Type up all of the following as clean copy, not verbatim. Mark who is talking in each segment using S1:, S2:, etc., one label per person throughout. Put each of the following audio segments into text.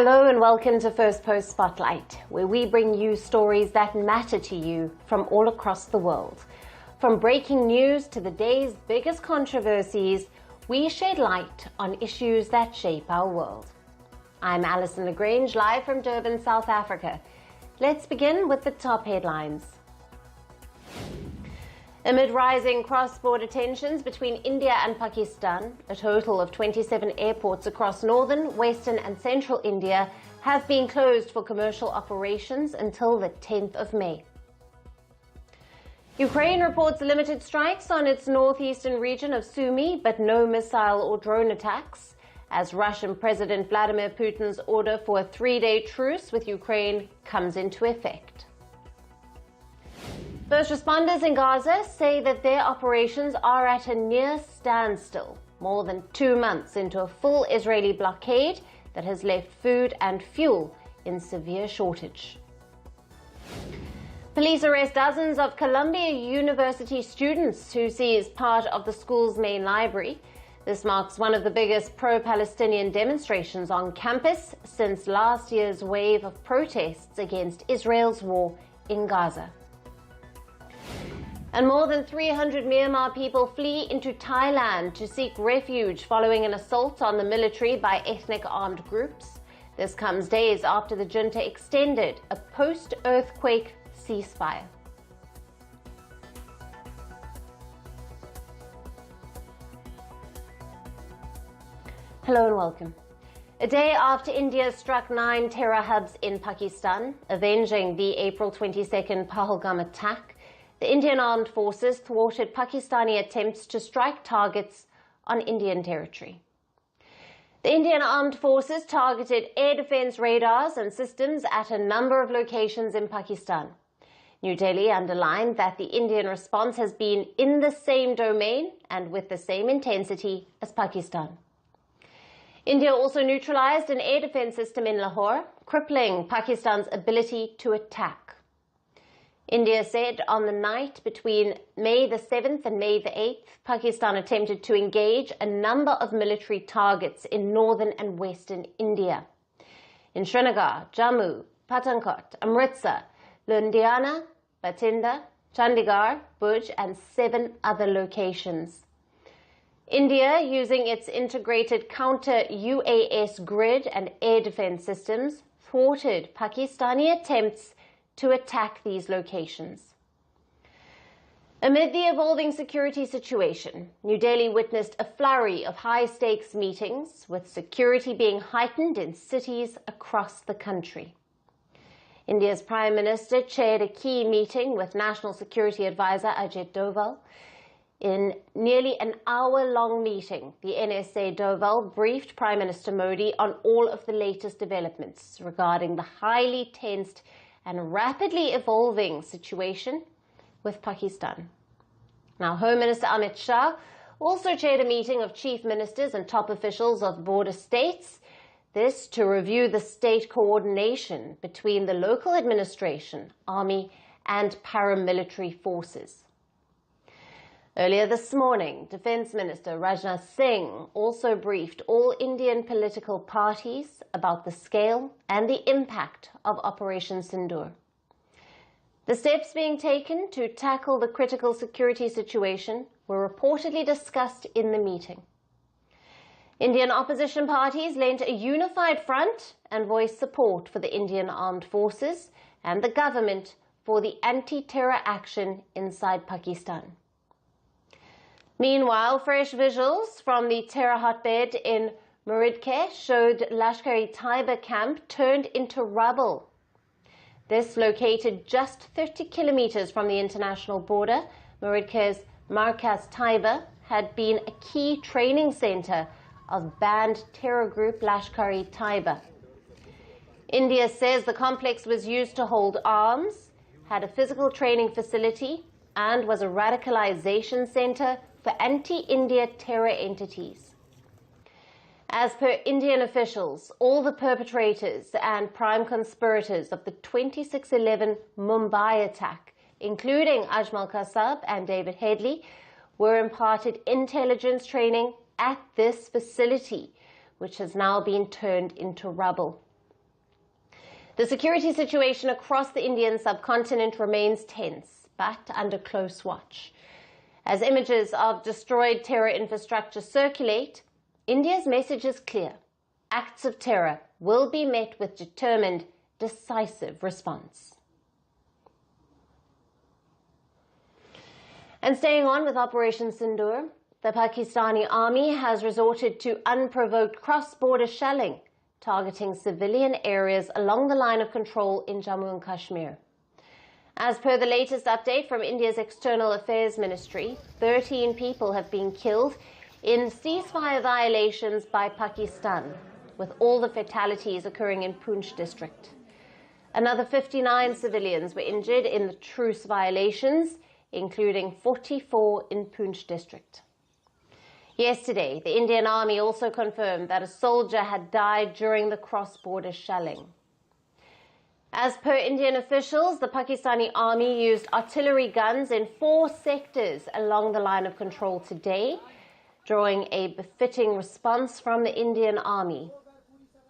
S1: Hello and welcome to Firstpost Spotlight, where we bring you stories that matter to you from all across the world. From breaking news to the day's biggest controversies, we shed light on issues that shape our world. I'm Alison Lagrange, live from Durban, South Africa. Let's begin with the top headlines. Amid rising cross-border tensions between India and Pakistan, a total of 27 airports across northern, western and central India have been closed for commercial operations until the 10th of May. Ukraine reports limited strikes on its northeastern region of Sumy, but no missile or drone attacks, as Russian President Vladimir Putin's order for a 3-day truce with Ukraine comes into effect. First responders in Gaza say that their operations are at a near standstill, more than 2 months into a full Israeli blockade that has left food and fuel in severe shortage. Police arrest dozens of Columbia University students who seized part of the school's main library. This marks one of the biggest pro-Palestinian demonstrations on campus since last year's wave of protests against Israel's war in Gaza. And more than 300 Myanmar people flee into Thailand to seek refuge following an assault on the military by ethnic armed groups. This comes days after the junta extended a post-earthquake ceasefire. Hello and welcome. A day after India struck 9 terror hubs in Pakistan, avenging the April 22nd Pahalgam attack, the Indian Armed Forces thwarted Pakistani attempts to strike targets on Indian territory. The Indian Armed Forces targeted air defense radars and systems at a number of locations in Pakistan. New Delhi underlined that the Indian response has been in the same domain and with the same intensity as Pakistan. India also neutralised an air defense system in Lahore, crippling Pakistan's ability to attack. India said on the night between May the 7th and May the 8th, Pakistan attempted to engage a number of military targets in northern and western India. In Srinagar, Jammu, Pathankot, Amritsar, Ludhiana, Bathinda, Chandigarh, Bhuj and 7 other locations. India, using its integrated counter-UAS grid and air defense systems, thwarted Pakistani attempts to attack these locations. Amid the evolving security situation, New Delhi witnessed a flurry of high-stakes meetings, with security being heightened in cities across the country. India's Prime Minister chaired a key meeting with National Security Advisor NSA Doval. In nearly an hour-long meeting, the NSA Doval briefed Prime Minister Modi on all of the latest developments regarding the highly tensed and rapidly evolving situation with Pakistan. Now, Home Minister Amit Shah also chaired a meeting of chief ministers and top officials of border states, this to review the state coordination between the local administration, army and paramilitary forces. Earlier this morning, Defence Minister Rajnath Singh also briefed all Indian political parties about the scale and the impact of Operation Sindur. The steps being taken to tackle the critical security situation were reportedly discussed in the meeting. Indian opposition parties lent a unified front and voiced support for the Indian Armed Forces and the government for the anti-terror action inside Pakistan. Meanwhile, fresh visuals from the terror hotbed in Muridke showed Lashkar-e-Taiba camp turned into rubble. This, located just 30 kilometers from the international border, Muridke's Markaz Taiba had been a key training center of banned terror group Lashkar-e-Taiba. India says the complex was used to hold arms, had a physical training facility, and was a radicalization center for anti-India terror entities. As per Indian officials, all the perpetrators and prime conspirators of the 26/11 Mumbai attack, including Ajmal Kasab and David Headley, were imparted intelligence training at this facility, which has now been turned into rubble. The security situation across the Indian subcontinent remains tense, but under close watch. As images of destroyed terror infrastructure circulate, India's message is clear. Acts of terror will be met with determined, decisive response. And staying on with Operation Sindur, the Pakistani army has resorted to unprovoked cross-border shelling, targeting civilian areas along the line of control in Jammu and Kashmir. As per the latest update from India's External Affairs Ministry, 13 people have been killed in ceasefire violations by Pakistan, with all the fatalities occurring in Poonch district. Another 59 civilians were injured in the truce violations, including 44 in Poonch district. Yesterday, the Indian Army also confirmed that a soldier had died during the cross-border shelling. As per Indian officials, the Pakistani army used artillery guns in 4 sectors along the line of control today, drawing a befitting response from the Indian army.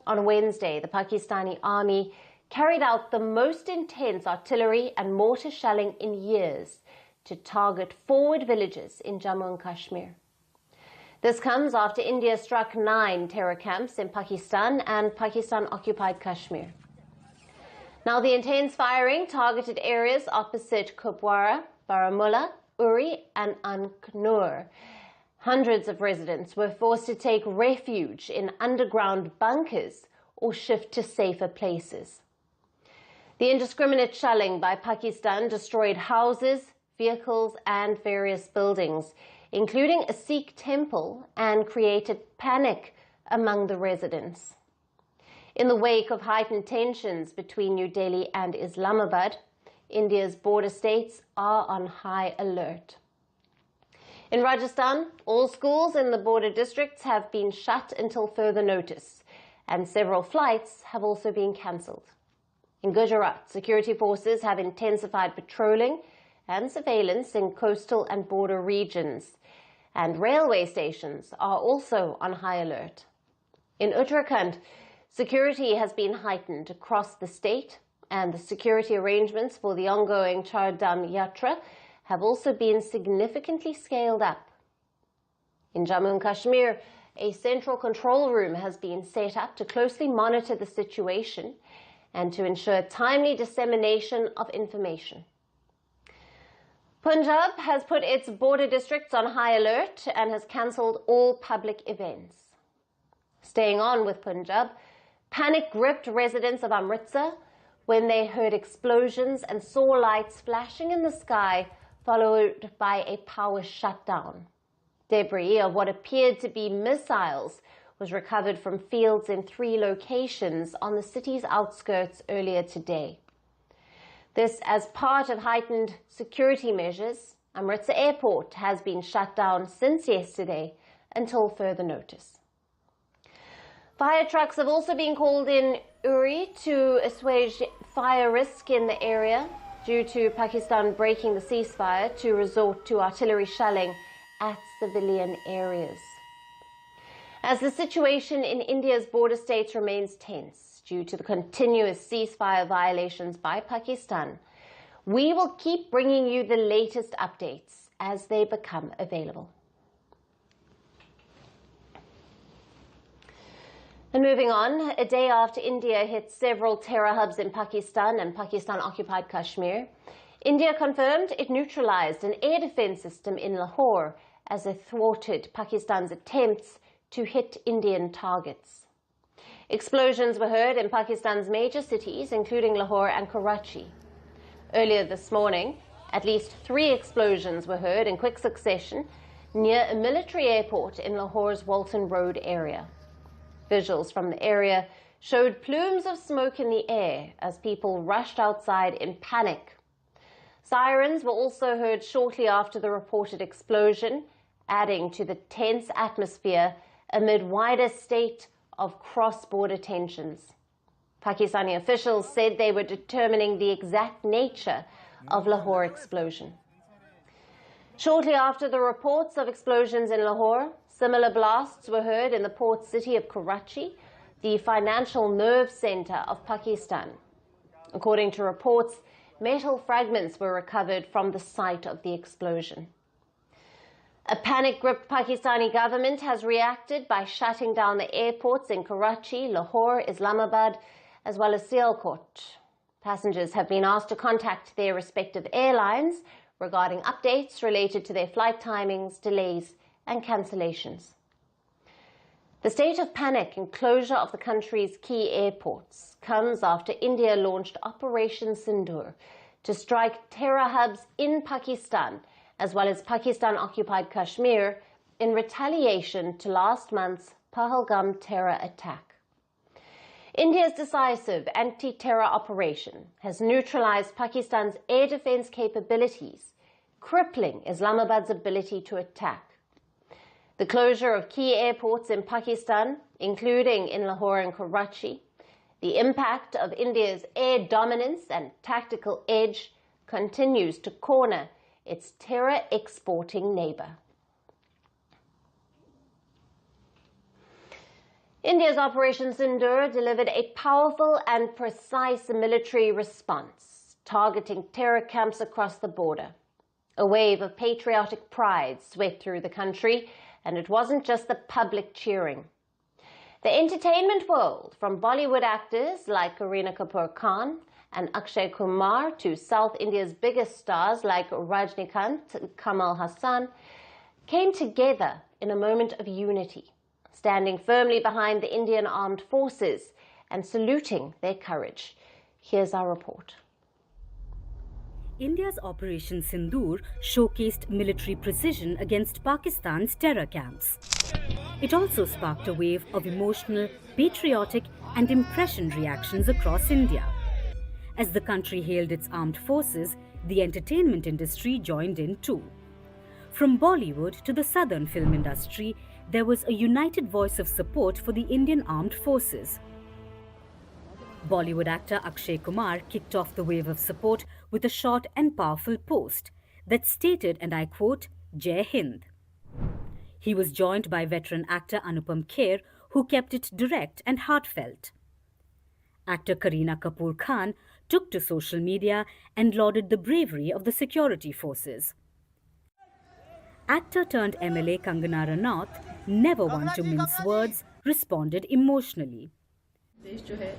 S1: On Wednesday, the Pakistani army carried out the most intense artillery and mortar shelling in years to target forward villages in Jammu and Kashmir. This comes after India struck 9 terror camps in Pakistan and Pakistan-occupied Kashmir. Now, the intense firing targeted areas opposite Kupwara, Baramulla, Uri and Anknoor. Hundreds of residents were forced to take refuge in underground bunkers or shift to safer places. The indiscriminate shelling by Pakistan destroyed houses, vehicles and various buildings, including a Sikh temple, and created panic among the residents. In the wake of heightened tensions between New Delhi and Islamabad, India's border states are on high alert. In Rajasthan, all schools in the border districts have been shut until further notice, and several flights have also been cancelled. In Gujarat, security forces have intensified patrolling and surveillance in coastal and border regions, and railway stations are also on high alert. In Uttarakhand, security has been heightened across the state, and the security arrangements for the ongoing Char Dham Yatra have also been significantly scaled up. In Jammu and Kashmir, a central control room has been set up to closely monitor the situation and to ensure timely dissemination of information. Punjab has put its border districts on high alert and has cancelled all public events. Staying on with Punjab, panic gripped residents of Amritsar when they heard explosions and saw lights flashing in the sky, followed by a power shutdown. Debris of what appeared to be missiles was recovered from fields in 3 locations on the city's outskirts earlier today. This as part of heightened security measures. Amritsar Airport has been shut down since yesterday until further notice. Fire trucks have also been called in Uri to assuage fire risk in the area due to Pakistan breaking the ceasefire to resort to artillery shelling at civilian areas. As the situation in India's border states remains tense due to the continuous ceasefire violations by Pakistan, we will keep bringing you the latest updates as they become available. And moving on, a day after India hit several terror hubs in Pakistan and Pakistan-occupied Kashmir, India confirmed it neutralised an air defence system in Lahore as it thwarted Pakistan's attempts to hit Indian targets. Explosions were heard in Pakistan's major cities, including Lahore and Karachi. Earlier this morning, at least 3 explosions were heard in quick succession near a military airport in Lahore's Walton Road area. Visuals from the area showed plumes of smoke in the air as people rushed outside in panic. Sirens were also heard shortly after the reported explosion, adding to the tense atmosphere amid wider state of cross-border tensions. Pakistani officials said they were determining the exact nature of Lahore explosion. Shortly after the reports of explosions in Lahore, similar blasts were heard in the port city of Karachi, the financial nerve center of Pakistan. According to reports, metal fragments were recovered from the site of the explosion. A panic-gripped Pakistani government has reacted by shutting down the airports in Karachi, Lahore, Islamabad, as well as Sialkot. Passengers have been asked to contact their respective airlines regarding updates related to their flight timings, delays, and cancellations. The state of panic and closure of the country's key airports comes after India launched Operation Sindur to strike terror hubs in Pakistan as well as Pakistan-occupied Kashmir in retaliation to last month's Pahalgam terror attack. India's decisive anti-terror operation has neutralised Pakistan's air defence capabilities, crippling Islamabad's ability to attack. The closure of key airports in Pakistan, including in Lahore and Karachi, the impact of India's air dominance and tactical edge continues to corner its terror-exporting neighbour. India's Operation Sindur delivered a powerful and precise military response, targeting terror camps across the border. A wave of patriotic pride swept through the country, and it wasn't just the public cheering. The entertainment world, from Bollywood actors like Kareena Kapoor Khan and Akshay Kumar to South India's biggest stars like Rajnikanth, Kamal Hassan, came together in a moment of unity, standing firmly behind the Indian armed forces and saluting their courage. Here's our report.
S2: India's Operation Sindur showcased military precision against Pakistan's terror camps. It also sparked a wave of emotional, patriotic and impression reactions across India. As the country hailed its armed forces, the entertainment industry joined in too. From Bollywood to the southern film industry, there was a united voice of support for the Indian armed forces. Bollywood actor Akshay Kumar kicked off the wave of support with a short and powerful post that stated, and I quote, "Jai Hind." He was joined by veteran actor Anupam Kher, who kept it direct and heartfelt. Actor Kareena Kapoor Khan took to social media and lauded the bravery of the security forces. Actor turned MLA Kangana Ranaut, never one to mince words, responded emotionally.
S3: देश जो है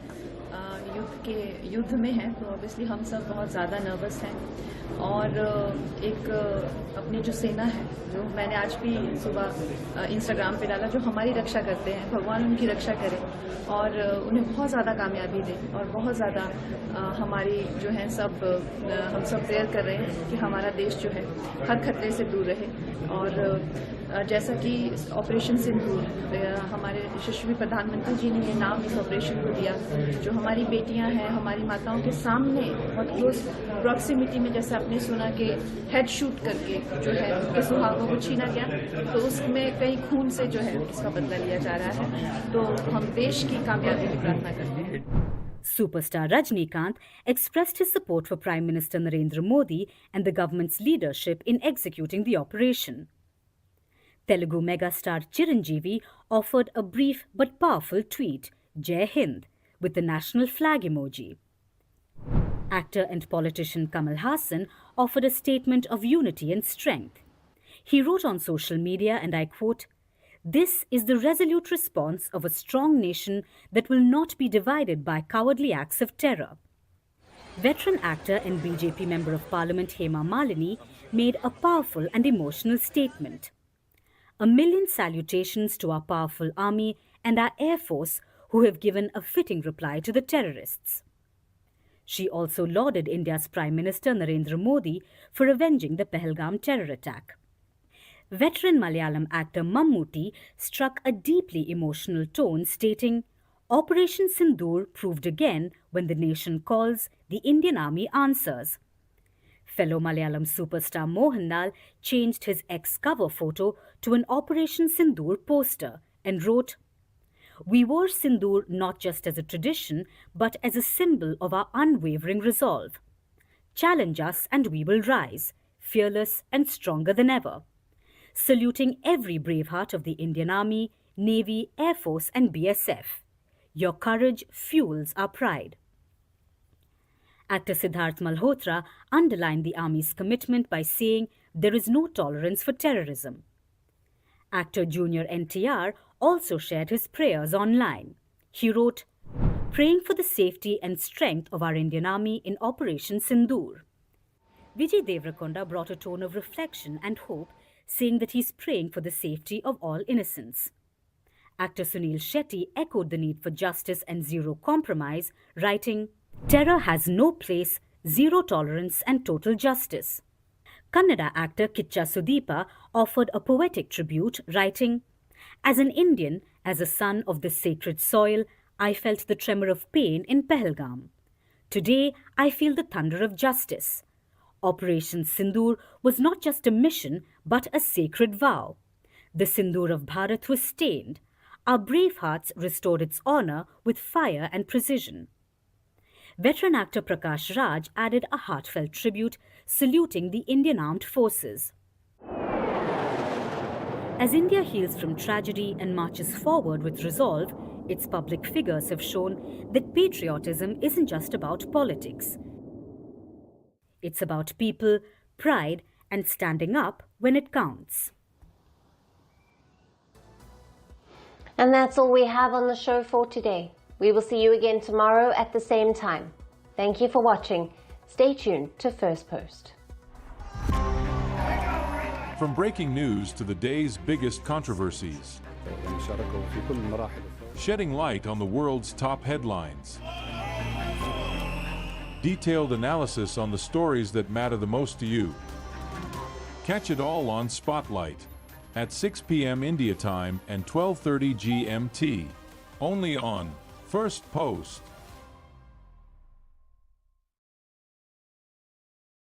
S3: युद्ध में है, तो obviously हम सब बहुत ज़्यादा नर्वस हैं और एक अपनी जो सेना है, जो मैंने आज भी सुबह इंस्टाग्राम पे डाला, जो हमारी रक्षा करते हैं, भगवान उनकी रक्षा करे और उन्हें बहुत ज़्यादा कामयाबी दे और बहुत ज़्यादा हमारी जो है हम सब प्रेयर कर रहे हैं कि हमारा देश जो है हर खतरे से दूर रहे। और जैसा कि ऑपरेशन सिंदूर, हमारे यशस्वी प्रधानमंत्री जी ने ये नाम इस ऑपरेशन को दिया, जो हमारी बेटियां हैं, हमारी माताओं के सामने बहुत क्लोज प्रॉक्सिमिटी में, जैसे आपने सुना कि हेड शूट करके जो है उनके सुहागों को छीना गया, तो उसमें कई खून से जो है इसका बदला लिया जा रहा है। तो हम देश की कामयाबी की प्रार्थना करते हैं।
S2: Superstar Rajnikanth expressed his support for Prime Minister Narendra Modi and the government's leadership in executing the operation. Telugu megastar Chiranjeevi offered a brief but powerful tweet, Jai Hind, with the national flag emoji. Actor and politician Kamal Hassan offered a statement of unity and strength. He wrote on social media, and I quote, "This is the resolute response of a strong nation that will not be divided by cowardly acts of terror." Veteran actor and BJP Member of Parliament Hema Malini made a powerful and emotional statement. "A million salutations to our powerful army and our air force who have given a fitting reply to the terrorists." She also lauded India's Prime Minister Narendra Modi for avenging the Pahalgam terror attack. Veteran Malayalam actor Mammootty struck a deeply emotional tone, stating, "Operation Sindoor proved again when the nation calls, the Indian Army answers." Fellow Malayalam superstar Mohanlal changed his ex-cover photo to an Operation Sindoor poster and wrote, "We wore Sindoor not just as a tradition, but as a symbol of our unwavering resolve. Challenge us and we will rise, fearless and stronger than ever. Saluting every brave heart of the Indian Army, Navy, Air Force and BSF. Your courage fuels our pride." Actor Siddharth Malhotra underlined the army's commitment by saying there is no tolerance for terrorism. Actor Junior NTR also shared his prayers online. He wrote, "Praying for the safety and strength of our Indian Army in Operation Sindur." Vijay Deverakonda brought a tone of reflection and hope, saying that he's praying for the safety of all innocents. Actor Sunil Shetty echoed the need for justice and zero compromise, writing, "Terror has no place, zero tolerance and total justice." Kannada actor Kicha Sudeepa offered a poetic tribute, writing, "As an Indian, as a son of this sacred soil, I felt the tremor of pain in Pahalgam. Today, I feel the thunder of justice. Operation Sindur was not just a mission, but a sacred vow. The Sindur of Bharat was stained. Our brave hearts restored its honor with fire and precision." Veteran actor Prakash Raj added a heartfelt tribute, saluting the Indian Armed Forces. As India heals from tragedy and marches forward with resolve, its public figures have shown that patriotism isn't just about politics. It's about people, pride, and standing up when it counts.
S1: And that's all we have on the show for today. We will see you again tomorrow at the same time. Thank you for watching. Stay tuned to First Post.
S4: From breaking news to the day's biggest controversies, shedding light on the world's top headlines, detailed analysis on the stories that matter the most to you. Catch it all on Spotlight at 6 p.m. India time and 12:30 GMT, only on First Post.